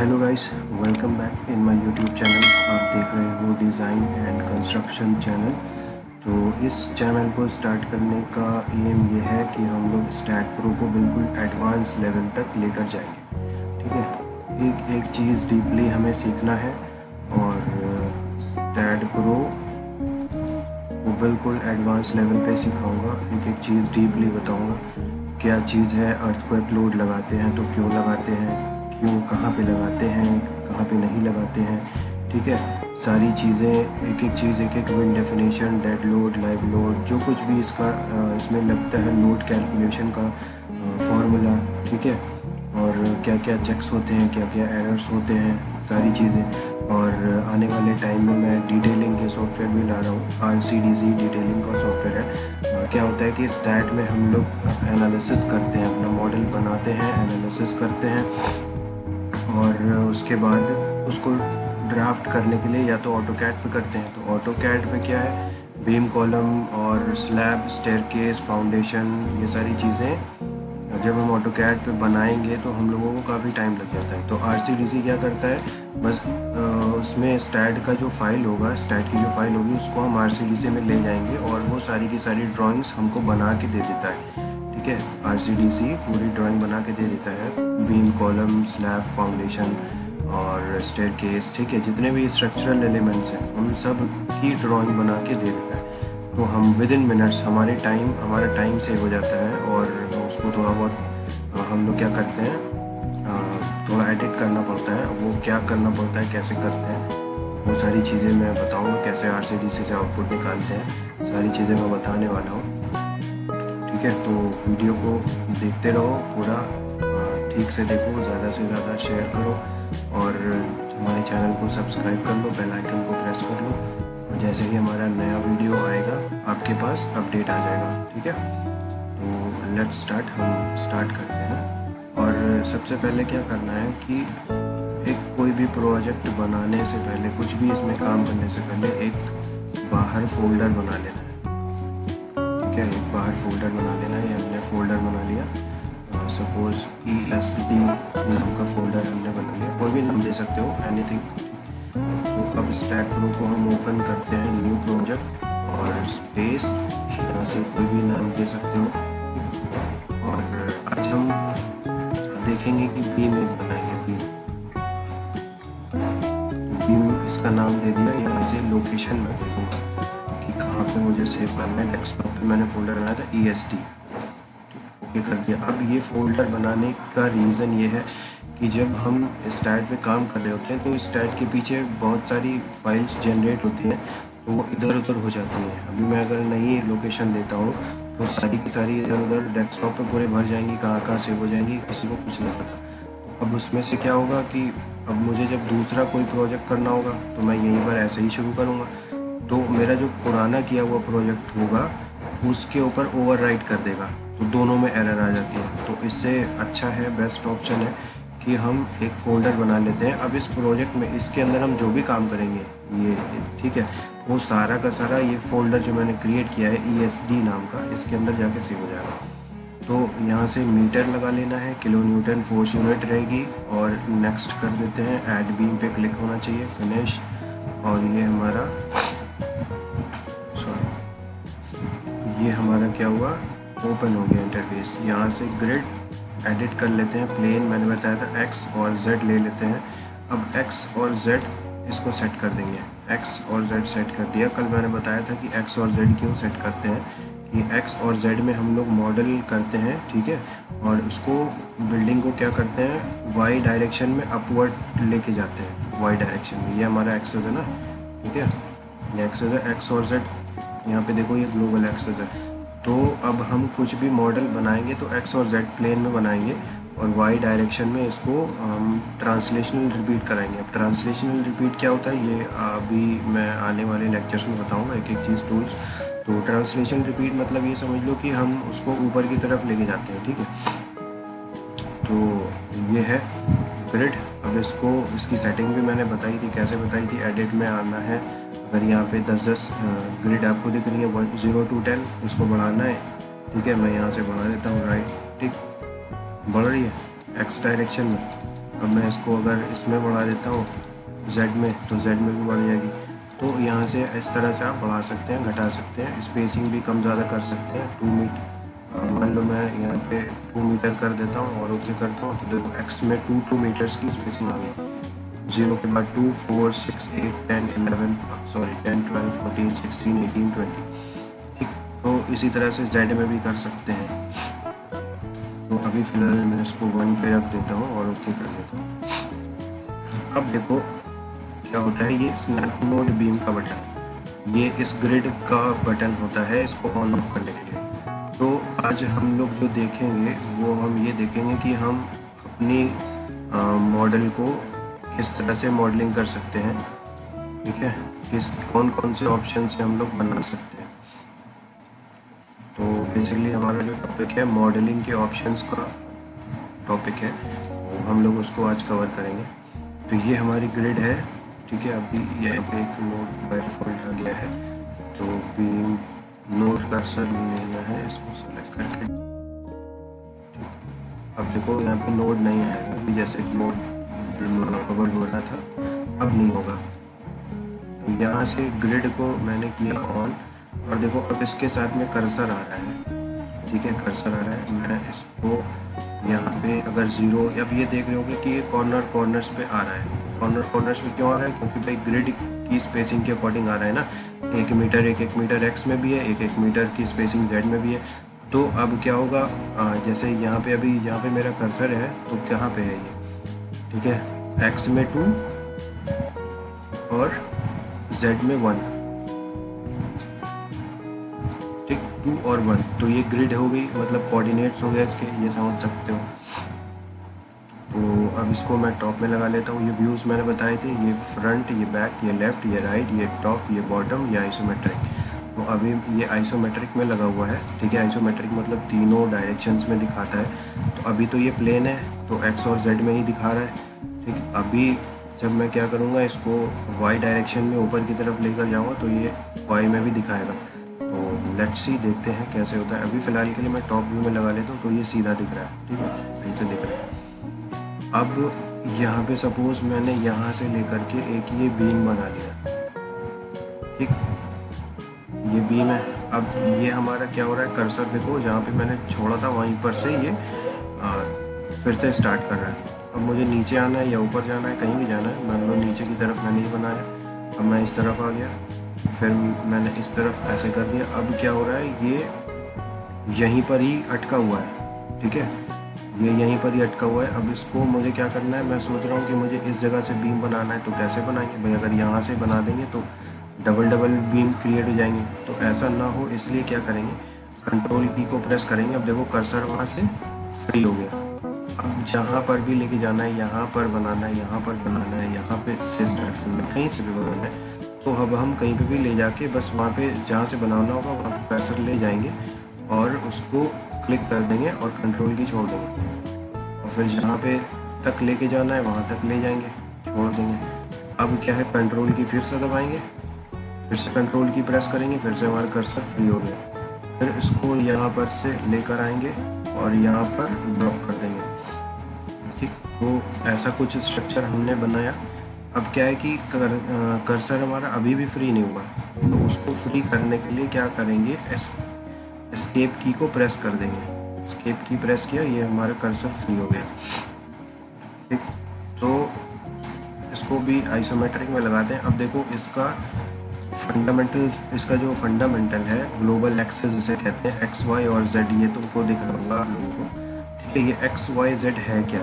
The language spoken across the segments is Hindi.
Hello guys, welcome back in my YouTube channel. आप देख रहे हो डिज़ाइन एंड कंस्ट्रक्शन चैनल। तो इस चैनल को स्टार्ट करने का एम ये है कि हम लोग स्टैट प्रो को बिल्कुल एडवांस लेवल तक लेकर जाएंगे। ठीक है, एक एक चीज़ डीपली हमें सीखना है और स्टैट प्रो को बिल्कुल एडवांस लेवल पे सिखाऊंगा। एक एक चीज़ डीपली बताऊंगा। क्या चीज़ है, अर्थक्वेक लोड लगाते हैं तो क्यों लगाते हैं, क्यों, कहाँ पे लगाते हैं, कहाँ पे नहीं लगाते हैं। ठीक है, सारी चीज़ें, एक एक चीज़, एक एक wind definition, dead load, live load, जो कुछ भी इसमें लगता है, लोड कैलकुलेशन का फॉर्मूला। ठीक है, और क्या क्या चेक्स होते हैं, क्या क्या एरर्स होते हैं, सारी चीज़ें। और आने वाले टाइम में मैं डिटेलिंग के सॉफ्टवेयर भी ला रहा हूँ। RCDC डिटेलिंग का सॉफ्टवेयर है। क्या होता है कि स्टैट में हम लोग एनालिसिस करते हैं, अपना मॉडल बनाते हैं, एनालिसिस करते हैं और उसके बाद उसको ड्राफ्ट करने के लिए या तो ऑटोकैड पे करते हैं। तो ऑटोकैड पे क्या है, बीम कॉलम और स्लैब, स्टेयरकेस, फाउंडेशन, ये सारी चीज़ें जब हम ऑटोकैड पे बनाएंगे तो हम लोगों को काफ़ी टाइम लग जाता है। तो RCDC क्या करता है, बस उसमें स्टैट का जो फाइल होगा, स्टैट की जो फाइल होगी, उसको हम RCDC में ले जाएंगे और वो सारी की सारी ड्राइंग्स हमको बना के दे देता है। ठीक है, RCDC पूरी ड्राइंग बना के दे देता है, बीम कॉलम, स्लैब, फाउंडेशन और स्टेयरकेस। ठीक है, जितने भी स्ट्रक्चरल एलिमेंट्स हैं उन सब की ड्राइंग बना के दे देता है। तो हम विद इन मिनट्स हमारा टाइम सेव हो जाता है। और उसको थोड़ा बहुत हम लोग क्या करते हैं, थोड़ा एडिट करना पड़ता है। वो क्या करना पड़ता है, कैसे करते हैं, वो सारी चीज़ें मैं बताऊँगा। कैसे RCDC से आउटपुट निकालते हैं, सारी चीज़ें मैं बताने वाला हूँ। ठीक है, तो वीडियो को देखते रहो, पूरा ठीक से देखो, ज़्यादा से ज़्यादा शेयर करो और हमारे चैनल को सब्सक्राइब कर लो, बेल आइकन को प्रेस कर लो और जैसे ही हमारा नया वीडियो आएगा आपके पास अपडेट आ जाएगा। ठीक है, तो लेट्स स्टार्ट। हम स्टार्ट करते हैं। और सबसे पहले क्या करना है कि एक कोई भी प्रोजेक्ट बनाने से पहले, कुछ भी इसमें काम करने से पहले एक बाहर फोल्डर बना लेना है। ठीक है, एक बाहर फोल्डर बना लेना है। हमने फोल्डर बना लिया, सपोज ESD नाम का फोल्डर हमने बना लिया, कोई भी नाम दे सकते हो, एनीथिंग। तो अब स्टैट प्रो को हम ओपन करते हैं, न्यू प्रोजेक्ट और स्पेस, यहाँ से कोई भी नाम दे सकते हो। और आज हम देखेंगे कि बीम एक बनाएंगे। बीम इसका नाम दे दिया। यहाँ से लोकेशन में देखूँगा कि कहाँ पे मुझे सेव करना है। डेस्कटॉप पे मैंने फोल्डर बनाया था ESD, ओके कर दिया। अब ये फोल्डर बनाने का रीज़न ये है कि जब हम स्टैट पे काम कर रहे होते हैं तो स्टैट के पीछे बहुत सारी फाइल्स जनरेट होती हैं, तो वो इधर उधर हो जाती हैं। अभी मैं अगर नई लोकेशन देता हूँ तो सारी की सारी इधर उधर डेस्कटॉप पे पूरे भर जाएंगी, कहाँ कहाँ सेव हो जाएंगी, किसी को कुछ नहीं पता। अब उसमें से क्या होगा कि अब मुझे जब दूसरा कोई प्रोजेक्ट करना होगा तो मैं यहीं पर ऐसे ही शुरू करूँगा, तो मेरा जो पुराना किया हुआ प्रोजेक्ट होगा उसके ऊपर ओवरराइट कर देगा, तो दोनों में एरर आ जाती है। तो इससे अच्छा है, बेस्ट ऑप्शन है कि हम एक फ़ोल्डर बना लेते हैं। अब इस प्रोजेक्ट में, इसके अंदर हम जो भी काम करेंगे ये, ठीक है, वो सारा का सारा ये फ़ोल्डर जो मैंने क्रिएट किया है ESD नाम का, इसके अंदर जाके सेव हो जाएगा। तो यहाँ से मीटर लगा लेना है, किलो न्यूटन फोर्स यूनिट रहेगी और नेक्स्ट कर देते हैं। ऐड बीम पे क्लिक होना चाहिए, फिनिश। और ये हमारा ये हमारा क्या हुआ, ओपन हो गया इंटरफेस। यहाँ से ग्रिड एडिट कर लेते हैं, प्लेन मैंने बताया था X और Z ले लेते हैं। अब X और Z इसको सेट कर देंगे। X और Z सेट कर दिया। कल मैंने बताया था कि X और Z क्यों सेट करते हैं, कि X और Z में हम लोग मॉडल करते हैं, ठीक है, और उसको बिल्डिंग को क्या करते हैं, Y डायरेक्शन में अपवर्ड लेके जाते हैं, Y डायरेक्शन में। ये हमारा एक्सेस है ना, ठीक है, ये एक्सेस है। X और Z यहाँ पे देखो, ये ग्लोबल एक्सेस है। तो अब हम कुछ भी मॉडल बनाएंगे तो X और Z प्लेन में बनाएंगे और Y डायरेक्शन में इसको हम ट्रांसलेशनल रिपीट कराएंगे। अब ट्रांसलेशनल रिपीट क्या होता है ये अभी मैं आने वाले लेक्चर्स में बताऊंगा, एक एक चीज़, टूल्स। तो ट्रांसलेशन रिपीट मतलब ये समझ लो कि हम उसको ऊपर की तरफ लेके जाते हैं। ठीक है, तो ये है ग्रिड। अब इसकी सेटिंग भी मैंने बताई थी, कैसे बताई थी। एडिट में आना है, अगर यहाँ पे 10-10 ग्रिड आपको दिख रही है 0 to 10, इसको बढ़ाना है। ठीक है, मैं यहाँ से बढ़ा देता हूँ, राइट, ठीक, बढ़ रही है X डायरेक्शन में। अब मैं इसको अगर इसमें बढ़ा देता हूँ Z में, तो Z में भी बढ़ जाएगी। तो यहाँ से इस तरह से आप बढ़ा सकते हैं, घटा सकते हैं, स्पेसिंग भी कम ज़्यादा कर सकते हैं। 2 मीटर, मान लो मैं यहाँ पे 2 मीटर कर देता हूँ और ओके करता हूँ, तो देखो x में 2 मीटर्स की स्पेसिंग आ गई। 0 के बाद 2, 4, 6, 8, 10, 11, सॉरी 10, 12, 14, 16, 18, 20। ठीक, तो इसी तरह से Z में भी कर सकते हैं। तो अभी फ़िलहाल मैं इसको 1 पे रख देता हूँ और ओके कर देता हूँ। अब देखो क्या होता है, ये स्नैप मोड बीम का बटन, ये इस ग्रिड का बटन होता है इसको ऑन ऑफ करने के लिए। तो आज हम लोग जो देखेंगे वो हम ये देखेंगे कि हम अपनी मॉडल को किस तरह से मॉडलिंग कर सकते हैं, ठीक है, कौन कौन से ऑप्शन से हम लोग बना सकते हैं। तो बेसिकली हमारा जो टॉपिक है मॉडलिंग के ऑप्शंस का टॉपिक है, तो हम लोग उसको आज कवर करेंगे। तो ये हमारी ग्रिड है, ठीक है। अभी यहाँ पे एक नोड बाय डिफ़ॉल्ट आ गया है, तो बीम नोड कर्सर लेना है, इसको सेलेक्ट करके। अब देखो यहाँ पे नोड नहीं आएगा, अभी जैसे नोड कवर हो रहा था अब नहीं होगा। यहाँ से ग्रिड को मैंने किया ऑन, और देखो अब इसके साथ में कर्सर आ रहा है, ठीक है, कर्सर आ रहा है। मैं इसको यहाँ पे अगर 0, अब ये देख रहे होगे कि ये कॉर्नर्स पे आ रहा है। कॉर्नर्स पे क्यों आ रहा है, क्योंकि भाई ग्रिड की स्पेसिंग के अकॉर्डिंग आ रहा है ना। 1 मीटर 1 मीटर x में भी है, 1 मीटर की स्पेसिंग z में भी है। तो अब क्या होगा, जैसे यहाँ पे अभी यहाँ पे मेरा कर्सर है, तो कहाँ पे है ये, ठीक है, x में 2 और z में 1, ठीक, 2 और 1। तो ये ग्रिड हो गई, मतलब कोऑर्डिनेट्स हो गया इसके, ये समझ सकते हो। तो अब इसको मैं टॉप में लगा लेता हूँ। ये व्यूज़ मैंने बताए थे, ये फ्रंट, ये बैक, ये लेफ़्ट, ये राइट, ये टॉप, ये बॉटम, ये आइसोमेट्रिक। तो अभी ये आइसोमेट्रिक में लगा हुआ है, ठीक है। आइसोमेट्रिक मतलब तीनों डायरेक्शंस में दिखाता है। तो अभी तो ये प्लेन है, तो x और z में ही दिखा रहा है, ठीक। अभी जब मैं क्या करूँगा, इसको y डायरेक्शन में ऊपर की तरफ लेकर जाऊँगा तो ये y में भी दिखाएगा। तो लेट्स सी, देखते हैं कैसे होता है। अभी फ़िलहाल के लिए मैं टॉप व्यू में लगा लेता हूँ, तो ये सीधा दिख रहा है, ठीक है, सही से दिख रहा है। अब यहाँ पे सपोज़ मैंने यहाँ से लेकर के एक ये बीम बना लिया, ठीक, ये बीम है। अब ये हमारा क्या हो रहा है, कर्सर देखो जहाँ पे मैंने छोड़ा था वहीं पर से ये फिर से स्टार्ट कर रहा है। अब मुझे नीचे आना है या ऊपर जाना है, कहीं भी जाना है। मान लो नीचे की तरफ मैंने ये बनाया, अब मैं इस तरफ आ गया, फिर मैंने इस तरफ ऐसे कर दिया। अब क्या हो रहा है, ये यहीं पर ही अटका हुआ है, ठीक है, ये यहीं पर ही अटका हुआ है। अब इसको मुझे क्या करना है, मैं सोच रहा हूँ कि मुझे इस जगह से बीम बनाना है। तो कैसे बनाएंगे भाई, अगर यहाँ से बना देंगे तो डबल बीम क्रिएट हो जाएंगे। तो ऐसा ना हो इसलिए क्या करेंगे, कंट्रोल की को प्रेस करेंगे। अब देखो कर्सर वहाँ से फ्री हो गया। अब जहाँ पर भी लेके जाना है, यहाँ पर बनाना है, यहाँ पर बनाना है, यहाँ पे से स्टार्ट करना है, कहीं से भी बनाना है। तो अब हम कहीं पे भी ले जाके बस वहाँ पे जहाँ से बनाना होगा वहाँ पे कर्सर ले जाएंगे और उसको क्लिक कर देंगे और कंट्रोल की छोड़ देंगे, और फिर जहाँ पे तक लेके जाना है वहाँ तक ले जाएंगे, छोड़ देंगे। अब क्या है, कंट्रोल की फिर से दबाएंगे, फिर से कंट्रोल की प्रेस करेंगे, फिर से हमारा कर्सर फ्री हो गया। फिर इसको यहाँ पर से लेकर आएंगे और यहाँ पर ड्रॉप कर देंगे, ठीक। तो ऐसा कुछ स्ट्रक्चर हमने बनाया। अब क्या है कि कर्सर हमारा अभी भी फ्री नहीं हुआ, तो उसको फ्री करने के लिए क्या करेंगे, एस्केप की को प्रेस कर देंगे। एस्केप की प्रेस किया, ये हमारा कर्सर फ्री हो गया, ठीक। तो इसको भी आइसोमेट्रिक में लगाते हैं। अब देखो इसका फंडामेंटल, इसका जो फंडामेंटल है ग्लोबल एक्सेस जिसे कहते हैं, एक्स वाई और जेड, ये तुमको दिख रहा होगा आप लोगों को, ठीक है। ये एक्स वाई जेड है क्या,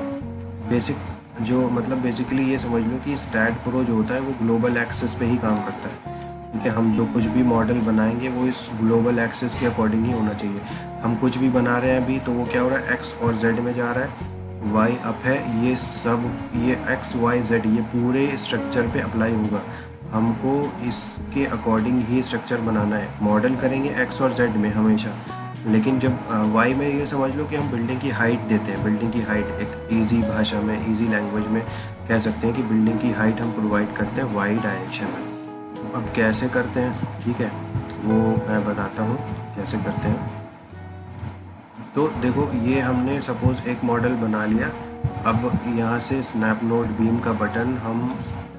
बेसिक जो मतलब बेसिकली ये समझ लो कि स्टैट प्रो जो होता है वो ग्लोबल एक्सेस पे ही काम करता है, ठीक है। हम जो कुछ भी मॉडल बनाएंगे वो इस ग्लोबल एक्सेस के अकॉर्डिंग ही होना चाहिए। हम कुछ भी बना रहे हैं अभी, तो वो क्या हो रहा है, एक्स और जेड में जा रहा है, वाई अप है, ये सब, ये एक्स वाई जेड ये पूरे स्ट्रक्चर पे अप्लाई होगा। हमको इसके अकॉर्डिंग ही स्ट्रक्चर बनाना है। मॉडल करेंगे एक्स और जेड में हमेशा, लेकिन जब वाई में ये समझ लो कि हम बिल्डिंग की हाइट देते हैं। बिल्डिंग की हाइट एक इजी भाषा में, इजी लैंग्वेज में कह सकते हैं कि बिल्डिंग की हाइट हम प्रोवाइड करते हैं वाई डायरेक्शन में। अब कैसे करते हैं, ठीक है, वो मैं बताता हूँ कैसे करते हैं। तो देखो ये हमने सपोज़ एक मॉडल बना लिया, अब यहाँ से स्नैप नोड बीम का बटन हम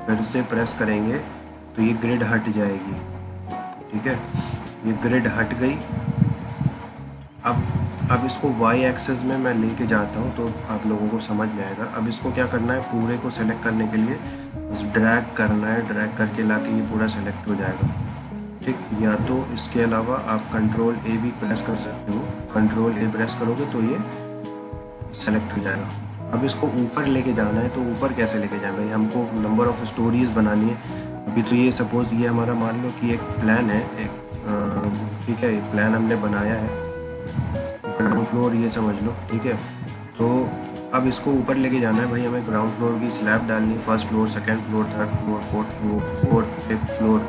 फिर से प्रेस करेंगे तो ये ग्रिड हट जाएगी। ठीक है, ये ग्रिड हट गई। अब इसको वाई एक्सेस में मैं लेके जाता हूँ तो आप लोगों को समझ में आएगा। अब इसको क्या करना है, पूरे को सेलेक्ट करने के लिए बस ड्रैग करना है, ड्रैग करके लाके ये पूरा सेलेक्ट हो जाएगा। ठीक, या तो इसके अलावा आप कंट्रोल ए भी प्रेस कर सकते हो। कंट्रोल ए प्रेस करोगे तो ये सेलेक्ट हो जाएगा। अब इसको ऊपर लेके जाना है, तो ऊपर कैसे लेके जाए भाई, हमको नंबर ऑफ़ स्टोरीज़ बनानी है। अभी तो ये सपोज़ ये हमारा मान लो कि एक प्लान है, एक ठीक है, एक प्लान हमने बनाया है, ग्राउंड फ्लोर ये समझ लो। ठीक है, तो अब इसको ऊपर लेके जाना है भाई, हमें ग्राउंड फ्लोर की स्लैब डालनी है, first floor, second floor, third floor, fourth, fifth floor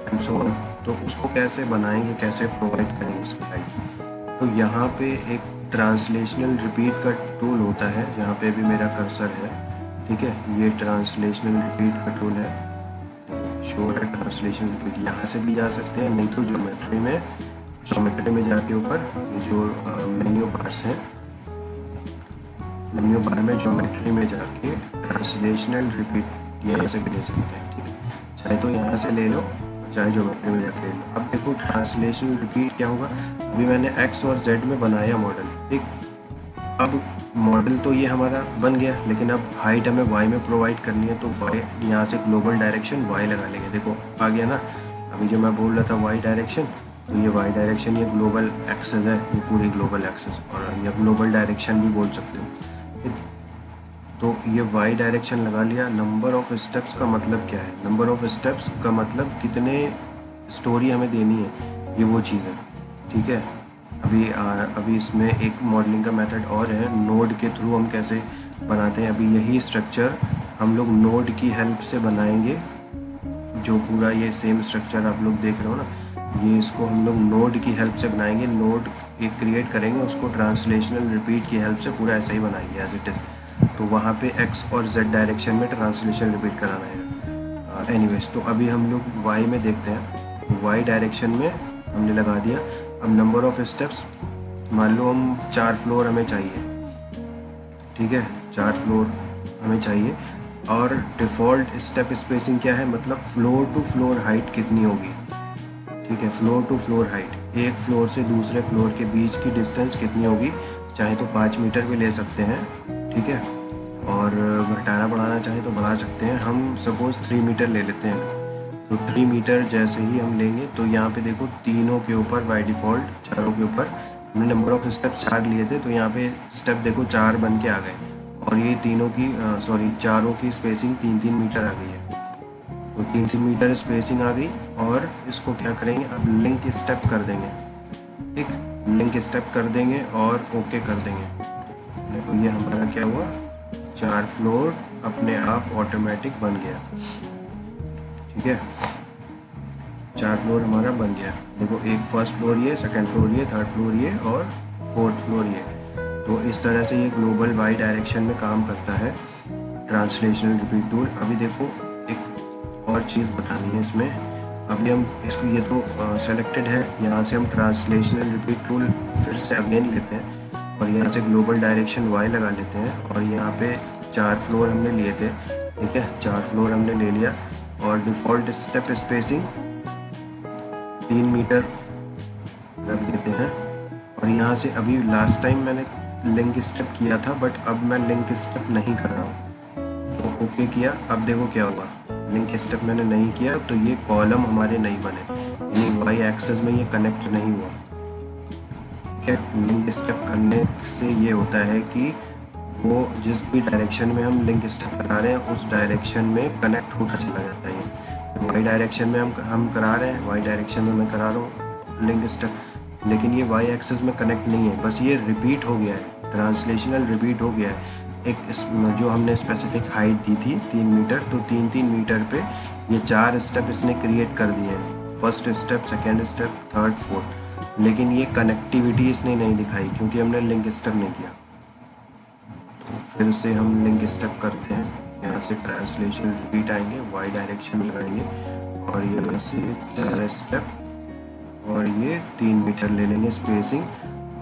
and so on. तो उसको कैसे बनाएंगे, कैसे प्रोवाइड करेंगे इसको। तो यहाँ पे एक ट्रांसलेशनल रिपीट का टूल होता है, जहाँ पे भी मेरा कर्सर है। ठीक है, ये ट्रांसलेशनल रिपीट का टूल है, शो है ट्रांसलेशन रिपीट। यहाँ से भी जा सकते हैं, नहीं तो ज्योमेट्री में जाके ऊपर ये जो मेन्यू बार्स हैं, मेन्यू बार में ज्योमेट्री में जाके ट्रांसलेशनल रिपीट यहाँ से भी ले सकते हैं। ठीक है, चाहे तो यहाँ से ले लो, चाहे ज्योमेट्री में जाके ले लो। अब देखो ट्रांसलेशनल रिपीट क्या होगा। अभी मैंने एक्स और जेड में बनाया मॉडल। ठीक, अब मॉडल तो ये हमारा बन गया, लेकिन अब हाइट हमें वाई में प्रोवाइड करनी है, तो वाई यहाँ से ग्लोबल डायरेक्शन वाई लगा लेंगे। देखो आ गया ना, अभी जो मैं बोल रहा था वाई डायरेक्शन, तो ये वाई डायरेक्शन, ये ग्लोबल एक्सेस है, ये पूरी ग्लोबल एक्सेस, और ये ग्लोबल डायरेक्शन भी बोल सकते हो। तो ये वाई डायरेक्शन लगा लिया। नंबर ऑफ़ स्टेप्स का मतलब क्या है, नंबर ऑफ़ स्टेप्स का मतलब कितने स्टोरी हमें देनी है, ये वो चीज़ है। ठीक है, अभी इसमें एक मॉडलिंग का मेथड और है, नोड के थ्रू हम कैसे बनाते हैं। अभी यही स्ट्रक्चर हम लोग नोड की हेल्प से बनाएंगे, जो पूरा ये सेम स्ट्रक्चर आप लोग देख रहे हो ना, ये इसको हम लोग नोड की हेल्प से बनाएंगे। नोड एक क्रिएट करेंगे, उसको ट्रांसलेशनल रिपीट की हेल्प से पूरा ऐसा ही बनाएंगे एज इट इज़। तो वहाँ पे एक्स और जेड डायरेक्शन में ट्रांसलेशन रिपीट कराना है। एनीवेज, तो अभी हम लोग वाई में देखते हैं। वाई डायरेक्शन में हमने लगा दिया। अब नंबर ऑफ़ स्टेप्स मान लो हम 4 फ्लोर हमें चाहिए। ठीक है, 4 फ्लोर हमें चाहिए। और डिफ़ॉल्ट स्टेप स्पेसिंग क्या है, मतलब फ्लोर टू फ्लोर हाइट कितनी होगी। ठीक है, फ्लोर टू फ्लोर हाइट, एक फ्लोर से दूसरे फ्लोर के बीच की डिस्टेंस कितनी होगी। चाहे तो 5 मीटर भी ले सकते हैं। ठीक है, और घटाना बढ़ाना चाहे तो बढ़ा सकते हैं। हम सपोज़ 3 मीटर ले लेते हैं, तो 3 मीटर जैसे ही हम लेंगे तो यहाँ पे देखो तीनों के ऊपर बाय डिफ़ॉल्ट, चारों के ऊपर हमने नंबर ऑफ़ स्टेप 4 लिए थे, तो यहाँ पे स्टेप देखो 4 बन के आ गए, और ये तीनों की चारों की स्पेसिंग 3-3 मीटर आ गई है। तो 3-3 मीटर स्पेसिंग आ गई, और इसको क्या करेंगे, अब लिंक स्टेप कर देंगे। ठीक, लिंक स्टेप कर देंगे और ओके कर देंगे। तो ये हमारा क्या हुआ, 4 फ्लोर अपने आप ऑटोमेटिक बन गया। ठीक है, 4 फ्लोर हमारा बन गया। देखो एक फर्स्ट फ्लोर ये, सेकंड फ्लोर ये, थर्ड फ्लोर ये, और फोर्थ फ्लोर ये। तो इस तरह से ये ग्लोबल वाई डायरेक्शन में काम करता है ट्रांसलेशनल रिपीट टूल। अभी देखो एक और चीज़ बतानी है इसमें। अभी हम इसको, ये तो सेलेक्टेड है, यहाँ से हम ट्रांसलेशनल रिपीट टूल फिर से अगेन लेते हैं, और यहाँ से ग्लोबल डायरेक्शन वाई लगा लेते हैं, और यहाँ पे 4 फ्लोर हमने लिए थे। ठीक है, 4 फ्लोर हमने ले लिया, और डिफ़ॉल्ट स्टेप स्पेसिंग 3 मीटर रख देते हैं। और यहाँ से अभी लास्ट टाइम मैंने लिंक स्टेप किया था, बट अब मैं लिंक स्टेप नहीं कर रहा हूँ, तो ओके किया। अब देखो क्या हुआ, लिंक स्टेप मैंने नहीं किया, तो ये कॉलम हमारे नहीं बने, यानी वाई एक्सेस में ये कनेक्ट नहीं हुआ। लिंक स्टेप करने से ये होता है कि वो जिस भी डायरेक्शन में हम लिंक स्टेप करा रहे हैं, उस डायरेक्शन में कनेक्ट होता चला जाता है। वाई डायरेक्शन में हम करा रहे हैं, वाई डायरेक्शन में मैं करा रहा हूँ लिंक स्टेप, लेकिन ये वाई एक्सेस में कनेक्ट नहीं है, बस ये रिपीट हो गया है, ट्रांसलेशनल रिपीट हो गया है। एक जो हमने स्पेसिफिक हाइट दी थी 3 मीटर, तो 3-3 मीटर पे ये 4 स्टेप इसने क्रिएट कर दिए हैं, first step, second step, third, fourth. लेकिन ये कनेक्टिविटी इसने नहीं दिखाई, क्योंकि हमने लिंक स्टेप नहीं किया। तो फिर से हम लिंक स्टेप करते हैं, यहाँ से ट्रांसलेशन रिपीट आएंगे, वाई डायरेक्शन लगाएंगे, और ये वैसे 4 स्टेप, और ये 3 मीटर ले लेंगे स्पेसिंग,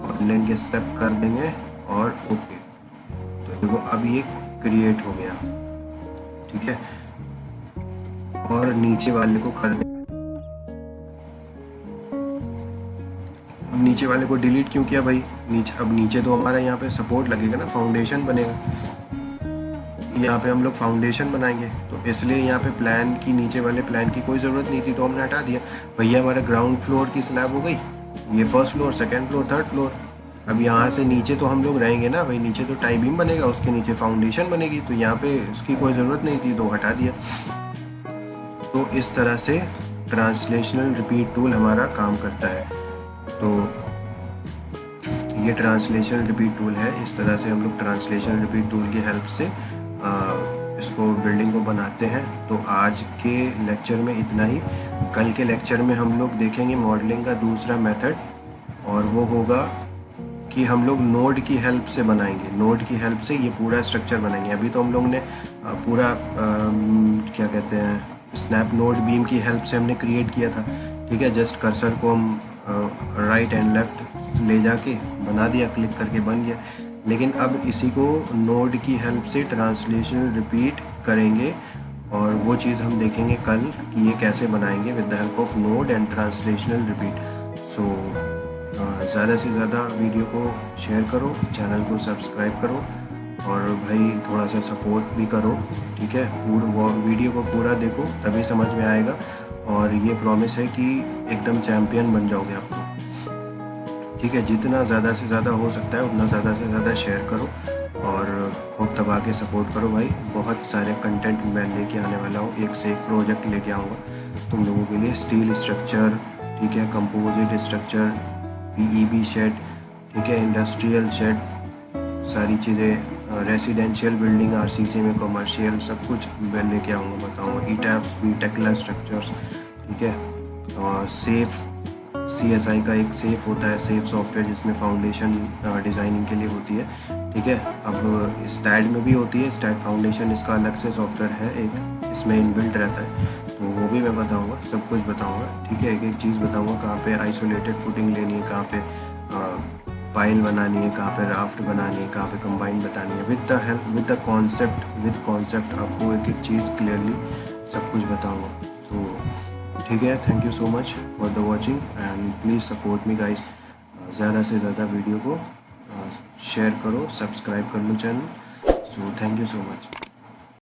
और लिंक स्टेप कर देंगे, और ओके। तो देखो अब ये क्रिएट हो गया, ठीक है। और नीचे वाले को कर दे, अब नीचे वाले को डिलीट क्यों किया भाई? अब नीचे तो हमारा यहाँ पे सपोर्ट लगेगा ना, फाउंडेशन बनेगा। यहाँ पे हम लोग फाउंडेशन बनाएंगे, तो इसलिए यहाँ पे प्लान की, नीचे वाले प्लान की कोई ज़रूरत नहीं थी, तो हमने हटा दिया। भैया हमारा ग्राउंड फ्लोर की स्लैब हो गई, ये first floor, second floor, third floor. अब यहाँ से नीचे तो हम लोग रहेंगे ना भाई, नीचे तो टाई बीम बनेगा, उसके नीचे फाउंडेशन बनेगी, तो यहाँ पे उसकी कोई ज़रूरत नहीं थी, तो हटा दिया। तो इस तरह से ट्रांसलेशनल रिपीट टूल हमारा काम करता है। तो ये ट्रांसलेशनल रिपीट टूल है, इस तरह से हम लोग ट्रांसलेशनल रिपीट टूल की हेल्प से इसको बिल्डिंग को बनाते हैं। तो आज के लेक्चर में इतना ही। कल के लेक्चर में हम लोग देखेंगे मॉडलिंग का दूसरा मेथड, और वो होगा कि हम लोग नोड की हेल्प से बनाएंगे। नोड की हेल्प से ये पूरा स्ट्रक्चर बनाएंगे। अभी तो हम लोग ने पूरा क्या कहते हैं, स्नैप नोड बीम की हेल्प से हमने क्रिएट किया था, ठीक है। जस्ट कर्सर को हम राइट एंड लेफ़्ट ले जाके बना दिया, क्लिक करके बन गया। लेकिन अब इसी को नोड की हेल्प से ट्रांसलेशनल रिपीट करेंगे, और वो चीज़ हम देखेंगे कल कि ये कैसे बनाएंगे with the help of node and translational repeat. So ज़्यादा से ज़्यादा वीडियो को शेयर करो, चैनल को सब्सक्राइब करो, और भाई थोड़ा सा सपोर्ट भी करो, ठीक है। पूरा वीडियो को पूरा देखो, तभी समझ में आएगा, और ये प्रॉमिस है कि एकदम चैम्पियन बन जाओगे आपको, ठीक है। जितना ज़्यादा से ज़्यादा हो सकता है उतना ज़्यादा से ज़्यादा शेयर करो, और खूब दबा के सपोर्ट करो भाई। बहुत सारे कंटेंट मैं लेके आने वाला हूँ, एक से एक प्रोजेक्ट लेके आऊँगा तुम लोगों के लिए। स्टील स्ट्रक्चर, ठीक है, कंपोजिट स्ट्रक्चर, पीईबी शेड, ठीक है, इंडस्ट्रियल शेड, सारी चीज़ें, रेसिडेंशियल बिल्डिंग, आरसीसी में कमर्शियल, सब कुछ मैं लेके आऊँगा, बताऊँगा। ईटैप्स भी, टेक्ला स्ट्रक्चर्स, ठीक है। और सेफ, CSI का एक सेफ होता है, सेफ सॉफ्टवेयर, जिसमें फाउंडेशन डिज़ाइनिंग के लिए होती है, ठीक है। अब स्टैड में भी होती है, स्टैड फाउंडेशन, इसका अलग से सॉफ्टवेयर है एक, इसमें इनबिल्ट रहता है, तो वो भी मैं बताऊंगा, सब कुछ बताऊंगा, ठीक है। एक एक चीज़ बताऊंगा, कहाँ पे आइसोलेटेड फुटिंग लेनी है, कहाँ पे पाइल बनानी है, कहाँ पे राफ्ट बनानी है, कहाँ पे कंबाइन बतानी है, with the help, with the concept आपको एक एक चीज़ क्लियरली सब कुछ बताऊँगा। तो ठीक है, thank you so much for the watching, and please support me guys. ज़्यादा से ज़्यादा वीडियो को शेयर करो, सब्सक्राइब कर लो channel. So thank you so much.